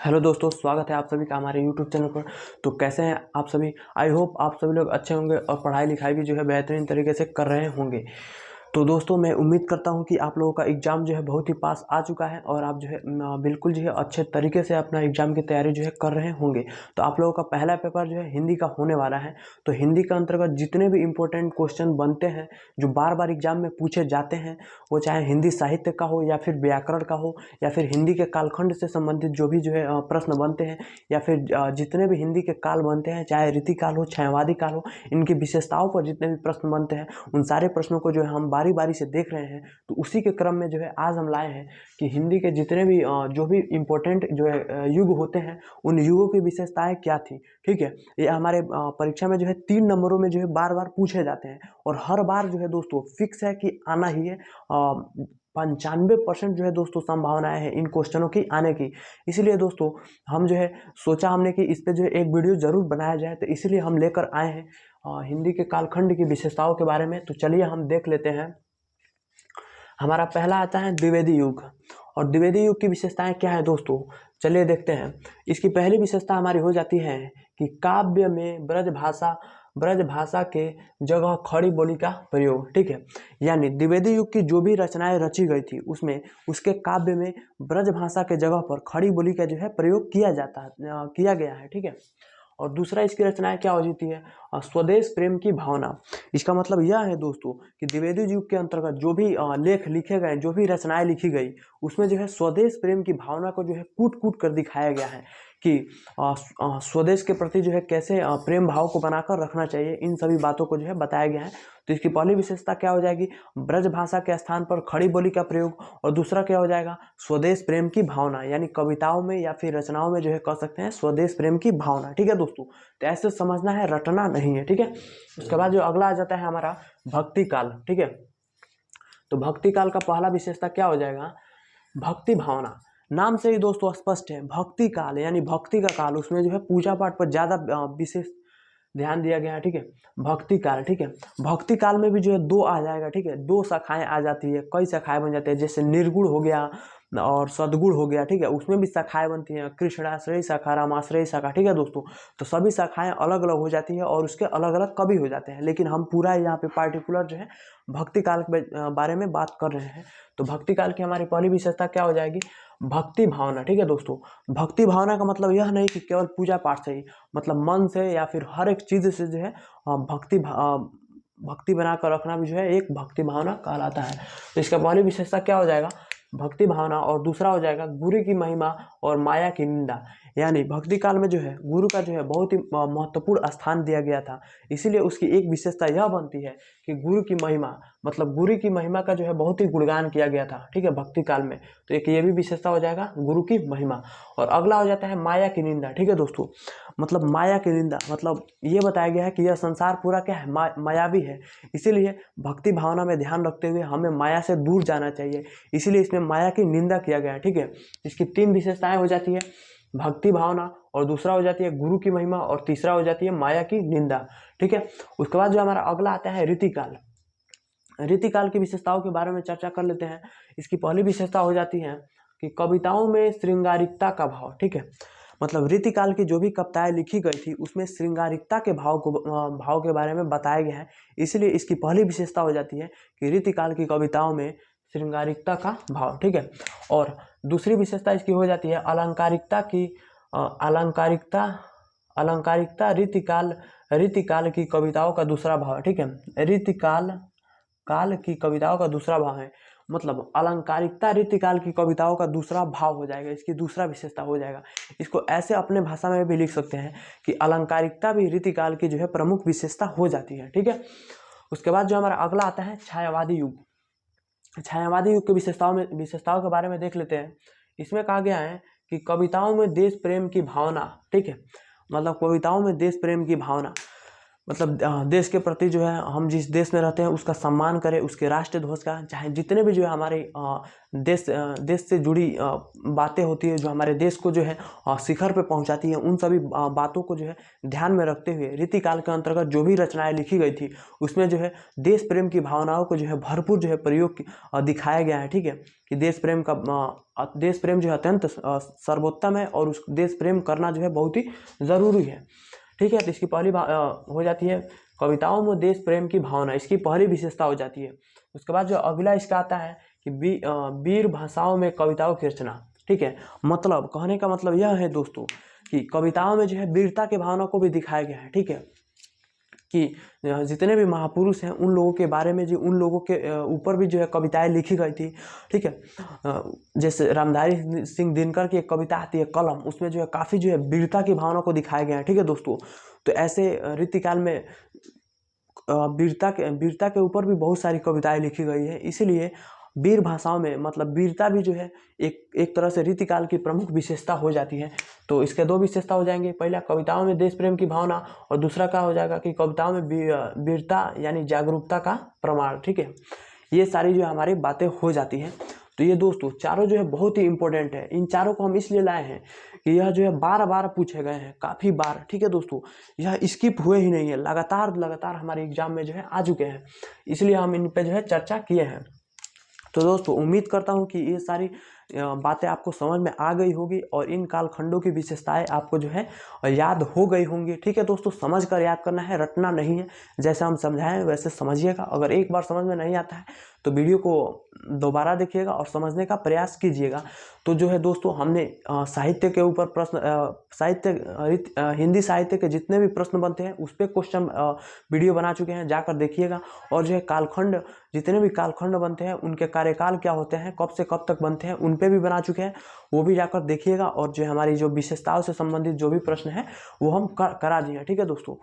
Hello दोस्तों, स्वागत है आप सभी का हमारे यूट्यूब चैनल पर। तो कैसे हैं आप सभी? आई होप आप सभी लोग अच्छे होंगे और पढ़ाई लिखाई भी जो है बेहतरीन तरीके से कर रहे होंगे। तो दोस्तों, मैं उम्मीद करता हूं कि आप लोगों का एग्ज़ाम जो है बहुत ही पास आ चुका है और आप जो है बिल्कुल जो है अच्छे तरीके से अपना एग्ज़ाम की तैयारी जो है कर रहे होंगे। तो आप लोगों का पहला पेपर जो है हिंदी का होने वाला है। तो हिंदी के अंतर्गत जितने भी इम्पोर्टेंट क्वेश्चन बनते हैं, जो बार बार एग्जाम में पूछे जाते हैं, वो चाहे हिंदी साहित्य का हो या फिर व्याकरण का हो या फिर हिंदी के कालखंड से संबंधित जो भी जो है प्रश्न बनते हैं, या फिर जितने भी हिंदी के काल बनते हैं, चाहे रीति काल हो, छायावादी काल हो, इनकी विशेषताओं पर जितने भी प्रश्न बनते हैं, उन सारे प्रश्नों को जो है हम बारी बारी से देख रहे हैं। तो उसी के क्रम में जो है आज हम लाए हैं कि हिंदी के जितने भी जो भी इम्पोर्टेंट जो है युग होते हैं, उन युगों की विशेषताएं क्या थी। ठीक है, ये हमारे परीक्षा में जो है 3 नंबरों में जो है बार बार पूछे जाते हैं और हर बार जो है दोस्तों फिक्स है कि आना ही है। 95% जो है दोस्तों संभावनाएं हैं इन क्वेश्चनों की आने की। इसलिए दोस्तों हम जो है सोचा हमने कि इस पे जो है एक वीडियो जरूर बनाया जाए, तो इसीलिए हम लेकर आए हैं हिंदी के कालखंड की विशेषताओं के बारे में। तो चलिए हम देख लेते हैं। हमारा पहला आता है द्विवेदी युग। और द्विवेदी युग की विशेषताएं क्या है दोस्तों, चलिए देखते हैं। इसकी पहली विशेषता हमारी हो जाती है कि काव्य में ब्रज भाषा के जगह खड़ी बोली का प्रयोग। ठीक है, यानी द्विवेदी युग की जो भी रचनाएं रची गई थी उसमें उसके काव्य में ब्रज भाषा के जगह पर खड़ी बोली का जो है प्रयोग किया गया है। ठीक है, और दूसरा इसकी रचनाएं क्या हो जाती है, स्वदेश प्रेम की भावना। इसका मतलब यह है दोस्तों कि द्विवेदी युग के अंतर्गत जो भी लेख लिखे गए, जो भी रचनाएं लिखी गई, उसमें जो है स्वदेश प्रेम की भावना को जो है कूट कूट कर दिखाया गया है कि स्वदेश के प्रति जो है कैसे प्रेम भाव को बनाकर रखना चाहिए। इन सभी बातों को जो है बताया गया है। तो इसकी पहली विशेषता क्या हो जाएगी, ब्रज भाषा के स्थान पर खड़ी बोली का प्रयोग। और दूसरा क्या हो जाएगा, स्वदेश प्रेम की भावना, यानी कविताओं में या फिर रचनाओं में जो है कह सकते हैं स्वदेश प्रेम की भावना। ठीक है दोस्तों, तो ऐसे समझना है, रटना नहीं है। ठीक है, उसके बाद जो अगला आ जाता है हमारा भक्ति काल। ठीक है, तो भक्ति काल का पहला विशेषता क्या हो जाएगा, भक्ति भावना। नाम से ही दोस्तों स्पष्ट है, भक्ति काल यानी भक्ति का काल, उसमें जो है पूजा पाठ पर ज्यादा विशेष ध्यान दिया गया है। ठीक है, भक्ति काल। ठीक है, भक्ति काल में भी जो है दो आ जाएगा। ठीक है, दो शाखाएं आ जाती है, कई शाखाएं बन जाती है, जैसे निर्गुण हो गया और सदगुण हो गया। ठीक है, उसमें भी शाखाएं बनती हैं, कृष्णाश्रय शाखा, रामाश्रय शाखा। ठीक है दोस्तों, तो सभी शाखाएं अलग अलग हो जाती है और उसके अलग अलग कवि हो जाते हैं, लेकिन हम पूरा यहाँ पे पार्टिकुलर जो है भक्ति काल के बारे में बात कर रहे हैं। तो भक्ति काल की हमारी पहली विशेषता क्या हो जाएगी, भक्ति भावना। ठीक है दोस्तों, भक्ति भावना का मतलब यह नहीं कि केवल पूजा पाठ से ही, मतलब मन से या फिर हर एक चीज से जो है भक्ति बनाकर रखना भी जो है एक भक्ति भावना कहलाता है। तो इसका पहली विशेषता क्या हो जाएगा, भक्ति भावना। और दूसरा हो जाएगा गुरु की महिमा और माया की निंदा। यानी भक्ति काल में जो है गुरु का जो है बहुत ही महत्वपूर्ण स्थान दिया गया था। इसीलिए उसकी एक विशेषता यह बनती है कि गुरु की महिमा, मतलब गुरु की महिमा का जो है बहुत ही गुणगान किया गया था। ठीक है, भक्ति काल में। तो एक ये भी विशेषता हो जाएगा गुरु की महिमा। और अगला हो जाता है माया की निंदा। ठीक है दोस्तों, मतलब माया की निंदा मतलब ये बताया गया है कि यह संसार पूरा क्या है, मायावी है। इसीलिए भक्ति भावना में ध्यान रखते हुए हमें माया से दूर जाना चाहिए, इसीलिए इसमें माया की निंदा किया गया है। ठीक है, इसकी 3 विशेषताएं हो जाती है, भक्ति भावना, और दूसरा हो जाती है गुरु की महिमा, और तीसरा हो जाती है माया की निंदा। ठीक है, उसके बाद जो हमारा अगला आता है रीतिकाल। रीतिकाल की विशेषताओं के बारे में चर्चा कर लेते हैं। इसकी पहली विशेषता हो जाती है कि कविताओं में श्रृंगारिकता का भाव। ठीक है, मतलब रीतिकाल की जो भी कविताएं लिखी गई थी उसमें श्रृंगारिकता के भाव के बारे में बताया गया है। इसलिए इसकी पहली विशेषता हो जाती है कि रीतिकाल की कविताओं में श्रृंगारिकता का भाव। ठीक है, और दूसरी विशेषता इसकी हो जाती है अलंकारिकता अलंकारिकता रीतिकाल की कविताओं का दूसरा भाव। ठीक है, रीतिकाल की कविताओं का दूसरा भाव है, मतलब अलंकारिकता रीतिकाल की कविताओं का दूसरा भाव हो जाएगा, इसकी दूसरा विशेषता हो जाएगा। इसको ऐसे अपने भाषा में भी लिख सकते हैं कि अलंकारिकता भी रीतिकाल की जो है प्रमुख विशेषता हो जाती है। ठीक है, उसके बाद जो हमारा अगला आता है छायावादी युग। छायावादी युग के विशेषताओं के बारे में देख लेते हैं। इसमें कहा गया है कि कविताओं में देश प्रेम की भावना। ठीक है, मतलब कविताओं में देश प्रेम की भावना, मतलब देश के प्रति जो है हम जिस देश में रहते हैं उसका सम्मान करें, उसके राष्ट्र ध्वज का, चाहे जितने भी जो है हमारे देश से जुड़ी बातें होती है जो हमारे देश को जो है शिखर पे पहुंचाती है, उन सभी बातों को जो है ध्यान में रखते हुए रीतिकाल के अंतर्गत जो भी रचनाएं लिखी गई थी उसमें जो है देश प्रेम की भावनाओं को जो है भरपूर जो है प्रयोग दिखाया गया है। ठीक है, कि देश प्रेम जो है अत्यंत सर्वोत्तम है और उस देश प्रेम करना जो है बहुत ही ज़रूरी है। ठीक है, तो इसकी पहली हो जाती है कविताओं में देश प्रेम की भावना, इसकी पहली विशेषता हो जाती है। उसके बाद जो अगला इसका आता है कि वीर भाषाओं में कविताओं की रचना। ठीक है, मतलब कहने का मतलब यह है दोस्तों कि कविताओं में जो है वीरता की भावना को भी दिखाया गया है। ठीक है, कि जितने भी महापुरुष हैं उन लोगों के बारे में, जो उन लोगों के ऊपर भी जो है कविताएं लिखी गई थी। ठीक है, जैसे रामधारी सिंह दिनकर की एक कविता आती है कलम, उसमें जो है काफ़ी जो है वीरता की भावना को दिखाया गया है। ठीक है दोस्तों, तो ऐसे रीतिकाल में वीरता के ऊपर भी बहुत सारी कविताएं लिखी गई है। इसीलिए वीर भाषाओं में मतलब वीरता भी जो है एक तरह से रीतिकाल की प्रमुख विशेषता हो जाती है। तो इसके दो विशेषता हो जाएंगे, पहला कविताओं में देश प्रेम की भावना और दूसरा क्या हो जाएगा कि कविताओं में वीरता यानी जागरूकता का प्रमाण। ठीक है, ये सारी जो हमारी बातें हो जाती हैं। तो ये दोस्तों चारों जो है बहुत ही इंपॉर्टेंट है। इन चारों को हम इसलिए लाए हैं कि यह जो है बार बार पूछे गए हैं, काफ़ी बार। ठीक है दोस्तों, यह स्किप हुए ही नहीं है, लगातार हमारे एग्जाम में जो है आ चुके हैं, इसलिए हम इन पे जो है चर्चा किए हैं। तो दोस्तों उम्मीद करता हूँ कि ये सारी बातें आपको समझ में आ गई होगी और इन कालखंडों की विशेषताएं आपको जो है याद हो गई होंगी। ठीक है दोस्तों, समझ कर याद करना है, रटना नहीं है। जैसे हम समझाएं वैसे समझिएगा। अगर एक बार समझ में नहीं आता है तो वीडियो को दोबारा देखिएगा और समझने का प्रयास कीजिएगा। तो जो है दोस्तों हमने साहित्य के ऊपर प्रश्न हिंदी साहित्य के जितने भी प्रश्न बनते हैं उस पर क्वेश्चन वीडियो बना चुके हैं, जाकर देखिएगा। और जो है कालखंड, जितने भी कालखंड बनते हैं उनके कार्यकाल क्या होते हैं, कब से कब तक बनते हैं, उन पे भी बना चुके हैं, वो भी जाकर देखिएगा। और जो हमारी जो विशेषताओं से संबंधित जो भी प्रश्न है वो हम करा दिए। ठीक है दोस्तों,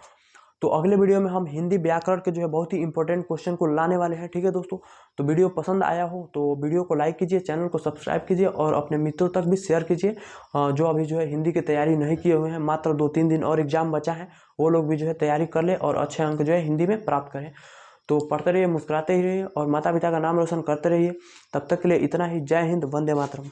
तो अगले वीडियो में हम हिंदी व्याकरण के जो है बहुत ही इंपॉर्टेंट क्वेश्चन को लाने वाले हैं। ठीक है दोस्तों, तो वीडियो पसंद आया हो तो वीडियो को लाइक कीजिए, चैनल को सब्सक्राइब कीजिए और अपने मित्रों तक भी शेयर कीजिए। जो अभी जो है हिंदी की तैयारी नहीं किए हुए हैं, मात्र 2-3 दिन और एग्जाम बचा है, वो लोग भी जो है तैयारी कर ले और अच्छे अंक जो है हिंदी में प्राप्त करें। तो पढ़ते रहिए, मुस्कुराते ही रहिए और माता पिता का नाम रोशन करते रहिए। तब तक के लिए इतना ही। जय हिंद, वंदे मातरम।